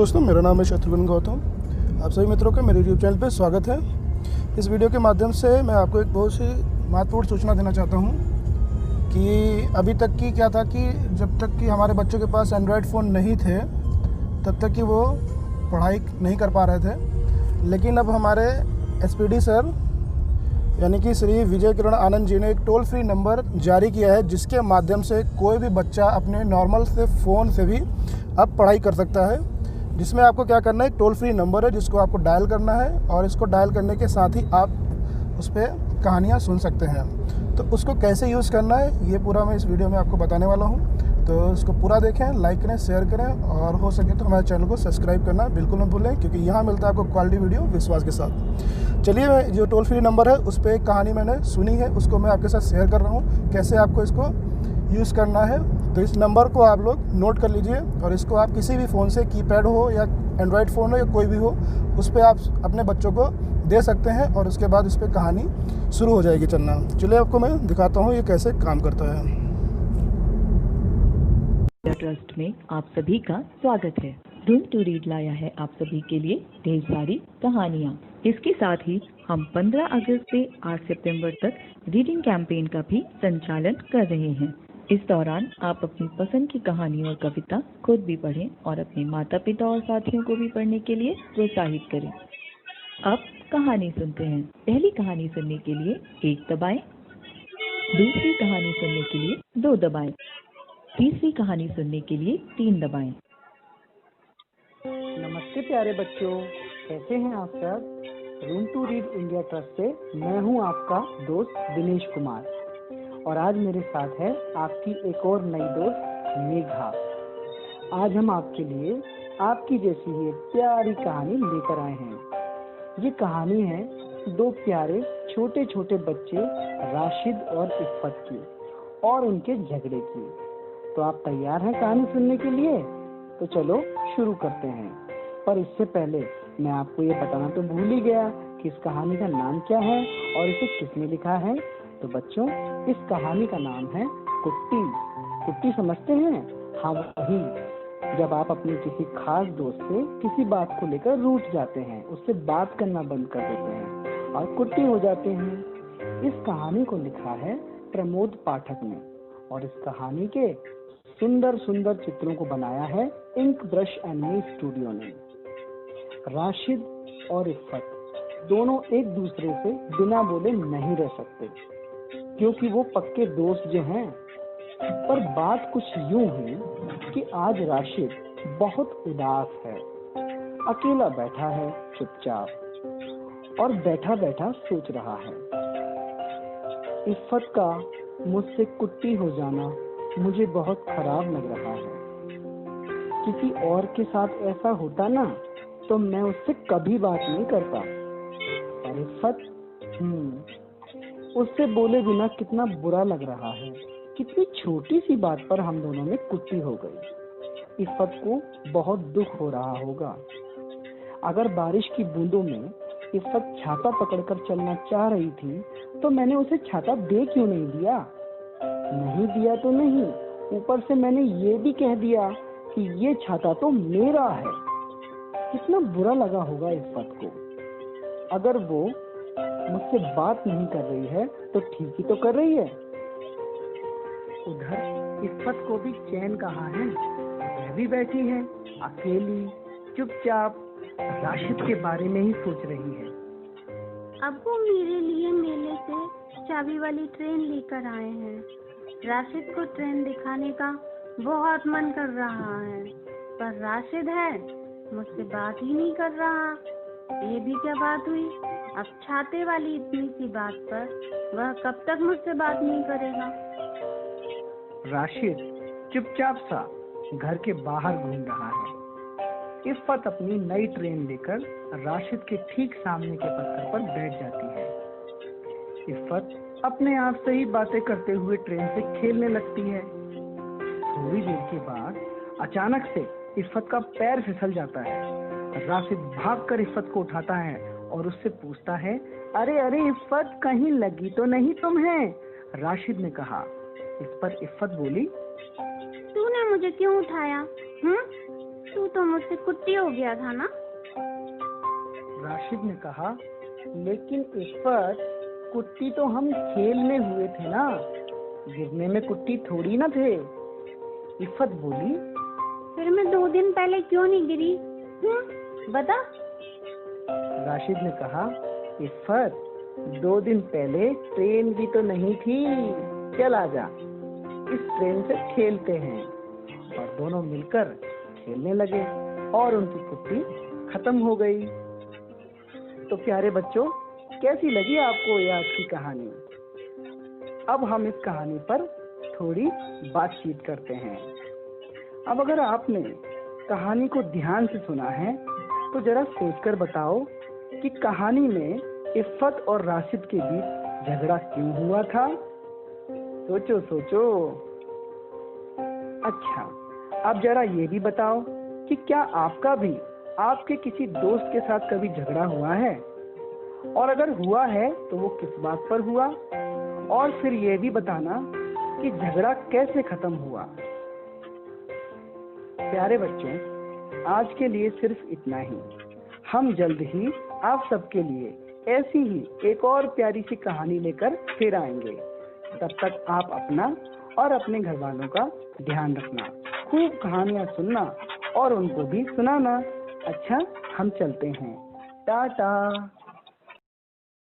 दोस्तों, मेरा नाम है शत्रुघ्न गौतम। आप सभी मित्रों का मेरे यूट्यूब चैनल पर स्वागत है। इस वीडियो के माध्यम से मैं आपको एक बहुत सी महत्वपूर्ण सूचना देना चाहता हूं कि अभी तक की क्या था कि जब तक कि हमारे बच्चों के पास एंड्रॉयड फ़ोन नहीं थे तब तक कि वो पढ़ाई नहीं कर पा रहे थे। लेकिन अब हमारे एसपीडी सर यानी कि श्री विजय किरण आनंद जी ने एक टोल फ्री नंबर जारी किया है, जिसके माध्यम से कोई भी बच्चा अपने नॉर्मल से फ़ोन से भी अब पढ़ाई कर सकता है। जिसमें आपको क्या करना है, एक टोल फ्री नंबर है जिसको आपको डायल करना है और इसको डायल करने के साथ ही आप उस पर कहानियाँ सुन सकते हैं। तो उसको कैसे यूज़ करना है ये पूरा मैं इस वीडियो में आपको बताने वाला हूँ। तो इसको पूरा देखें, लाइक करें, शेयर करें और हो सके तो हमारे चैनल को सब्सक्राइब करना बिल्कुल न भूलें, क्योंकि यहाँ मिलता है आपको क्वालिटी वीडियो विश्वास के साथ। चलिए, मैं जो टोल फ्री नंबर है उस पर एक कहानी मैंने सुनी है, उसको मैं आपके साथ शेयर कर रहा हूँ कैसे आपको इसको यूज़ करना है। तो इस नंबर को आप लोग नोट कर लीजिए और इसको आप किसी भी फ़ोन से, कीपैड हो या एंड्रॉयड फ़ोन हो या कोई भी हो, उस पर आप अपने बच्चों को दे सकते हैं और उसके बाद उस पर कहानी शुरू हो जाएगी चलना। चलिए, आपको मैं दिखाता हूँ ये कैसे काम करता है। ट्रस्ट में आप सभी का स्वागत है। रूम टू रीड लाया है आप सभी के लिए ढेर सारी कहानियाँ। इसके साथ ही हम 15 अगस्त से 8 सितंबर तक रीडिंग कैंपेन का भी संचालन कर रहे हैं। इस दौरान आप अपनी पसंद की कहानी और कविता खुद भी पढ़ें और अपने माता पिता और साथियों को भी पढ़ने के लिए प्रोत्साहित करें। अब कहानी सुनते हैं। पहली कहानी सुनने के लिए 1 दबाएं, दूसरी कहानी सुनने के लिए 2 दबाएं, तीसरी कहानी सुनने के लिए 3 दबाएं। नमस्ते प्यारे बच्चों, कैसे हैं आप सब। Room to Read India Trust से मैं हूं आपका दोस्त दिनेश कुमार और आज मेरे साथ है आपकी एक और नई दोस्त मेघा। आज हम आपके लिए आपकी जैसी ही एक प्यारी कहानी लेकर आए हैं। ये कहानी है 2 प्यारे छोटे छोटे बच्चे राशिद और इफ़्फ़त की और उनके झगड़े की। तो आप तैयार हैं कहानी सुनने के लिए? तो चलो शुरू करते हैं। पर इससे पहले मैं आपको ये बताना तो भूल ही गया कि इस कहानी का नाम क्या है और इसे किसने लिखा है। तो बच्चों, इस कहानी का नाम है कुट्टी। कुट्टी समझते हैं? हाँ, वही। जब आप अपने किसी खास दोस्त से किसी बात को लेकर रूठ जाते हैं, उससे बात करना बंद कर देते हैं और कुट्टी हो जाते हैं। इस कहानी को लिखा है प्रमोद पाठक ने और इस कहानी के सुंदर सुंदर चित्रों को बनाया है इंक ब्रश एनिमे स्टूडियो ने। राशिद और इफ़्फ़त दोनों एक दूसरे से बिना बोले नहीं रह सकते, क्योंकि वो पक्के दोस्त जो हैं। पर बात कुछ यूं है कि आज राशिद बहुत उदास है, अकेला बैठा है चुपचाप और बैठा बैठा सोच रहा है। इफ़्फ़त का मुझसे कुट्टी हो जाना मुझे बहुत खराब लग रहा है। किसी और के साथ ऐसा होता ना तो मैं उससे कभी बात नहीं करता। पर इफ़्फ़त, उससे बोले बिना कितना बुरा लग रहा है। कितनी छोटी सी बात पर हम दोनों में कुट्टी हो गई। इफ़्फ़त को बहुत दुख हो रहा होगा। अगर बारिश की बूंदों में इफ़्फ़त छाता पकड़कर चलना चाह रही थी तो मैंने उसे छाता दे क्यों नहीं दिया? नहीं दिया तो नहीं, ऊपर से मैंने ये भी कह दिया कि ये छाता तो मेरा है। कितना बुरा लगा होगा इफ़्फ़त को। अगर वो मुझसे बात नहीं कर रही है तो ठीक ही तो कर रही है। उधर इफ़्फ़त को भी चैन कहाँ है। वह भी बैठी है अकेली चुपचाप, राशिद के बारे में ही सोच रही है। अब वो मेरे लिए मेले से चाबी वाली ट्रेन लेकर आए हैं। राशिद को ट्रेन दिखाने का बहुत मन कर रहा है, पर राशिद है मुझसे बात ही नहीं कर रहा। ये भी क्या बात हुई? अब छाते वाली इतनी सी बात पर वह कब तक मुझसे बात नहीं करेगा। राशिद चुपचाप सा घर के बाहर घूम रहा है। इफ़्फ़त अपनी नई ट्रेन लेकर राशिद के ठीक सामने के पत्थर पर बैठ जाती है। इफ़्फ़त अपने आप से ही बातें करते हुए ट्रेन से खेलने लगती है। थोड़ी देर के बाद अचानक से इफ़्फ़त का पैर फिसल जाता है। राशिद भागकर इफ़्फ़त को उठाता है और उससे पूछता है, अरे अरे इफ़्फ़त, कहीं लगी तो नहीं तुम्हें? राशिद ने कहा। इस पर इफ़्फ़त बोली, तूने मुझे क्यों उठाया? तू तो मुझसे कुट्टी हो गया था ना। राशिद ने कहा, लेकिन इफ़त, कुट्टी तो हम खेल में हुए थे ना, गिरने में कुट्टी थोड़ी ना थे। इफ़त बोली, फिर मैं 2 दिन पहले क्यों नहीं गिरी? बता। राशिद ने कहा, इफ़त, 2 दिन पहले ट्रेन भी तो नहीं थी। चल आजा, इस ट्रेन से खेलते हैं। और दोनों मिलकर खेलने लगे और उनकी कुट्टी खत्म हो गई। तो प्यारे बच्चों, कैसी लगी आपको ये आज की कहानी? अब हम इस कहानी पर थोड़ी बातचीत करते हैं। अब अगर आपने कहानी को ध्यान से सुना है तो जरा सोचकर बताओ कि कहानी में इफ़त और राशिद के बीच झगड़ा क्यों हुआ था? सोचो सोचो। अच्छा, अब जरा ये भी बताओ कि क्या आपका भी आपके किसी दोस्त के साथ कभी झगड़ा हुआ है? और अगर हुआ है तो वो किस बात पर हुआ? और फिर ये भी बताना कि झगड़ा कैसे खत्म हुआ। प्यारे बच्चों, आज के लिए सिर्फ इतना ही। हम जल्द ही आप सबके लिए ऐसी ही एक और प्यारी सी कहानी लेकर फिर आएंगे। तब तक आप अपना और अपने घर वालों का ध्यान रखना, खूब कहानियाँ सुनना और उनको भी सुनाना। अच्छा, हम चलते हैं। टाटा।